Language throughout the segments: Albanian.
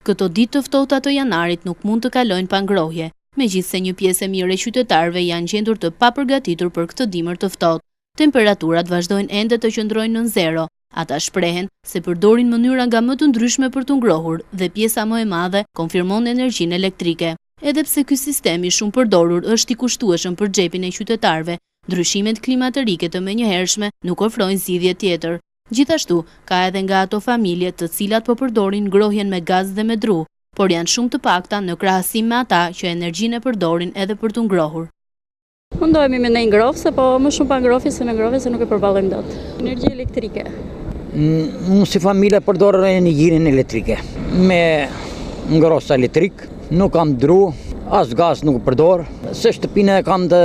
Këto ditë të ftohta të janarit nuk mund të kalojnë pa ngrohje, megjithse një pjesë e mirë e qytetarëve janë gjendur të papërgatitur për këtë dimër të ftohtë. Temperaturat vazhdojnë ende të qëndrojnë nën zero. Ata shprehen se përdorin mënyra nga më të ndryshme për të ngrohur dhe pjesa më e madhe konfirmon energjinë elektrike. Edhe pse ky sistemi shumë përdorur është i kushtueshëm për xhepin e qytetarëve, ndryshimet klimatike të menjëhershme nuk ofrojnë zgjidhje tjetër. Gjithashtu, ka edhe nga ato familje të cilat po përdorin ngrohjen me gaz dhe me dru, por janë shumë të pakta në krahasim me ata që energjinë e përdorin edhe për të ngrohur. Mundohemi me një ngrohse, po më shumë pa ngrohje se me ngrohje se nuk e përballojmë dot. Energji elektrike. Unë si familje përdor energjinë elektrike. Me ngrohës elektrik, nuk kam dru, as gaz nuk përdor. Se shtëpinë e kam të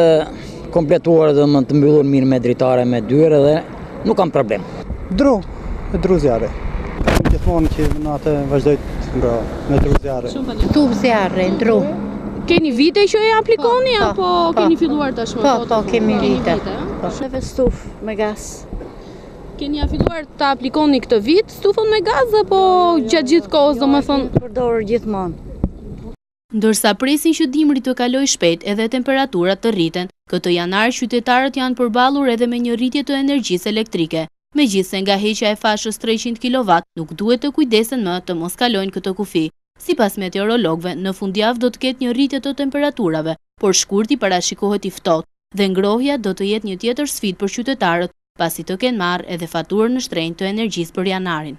kompletuar dhe më të mbyllur mirë me dritare, me dyre dhe nuk kam problem. Dru zjarre. Gjithmonë që në atë vazhdoj të ngroh me dru zjarre. Tub zjarre, ndru. Keni vite që e aplikoni apo keni filluar tashmë? Po, kemi vite. Neve stufë me gaz. Keni filluar të aplikoni këtë vit stufën me gaz apo gjatë gjithë kohës, domethënë Përdor gjithmonë. Ndërsa presin që dimri të kalojë shpejt edhe temperaturat të rriten, këtë janar qytetarët janë përballur edhe me një rritje të energjisë elektrike. Megjithse nga heqja e fashës 300 kW nuk duhet të kujdesen më të mos kalojnë këtë kufi. Sipas meteorologëve, në fundjavë do të ketë një rritje të temperaturave, por shkurti parashikohet i ftohtë dhe ngrohja do të jetë një tjetër sfidë për qytetarët, pasi të kenë marrë edhe faturën në shtrenjtë të energjisë për janarin.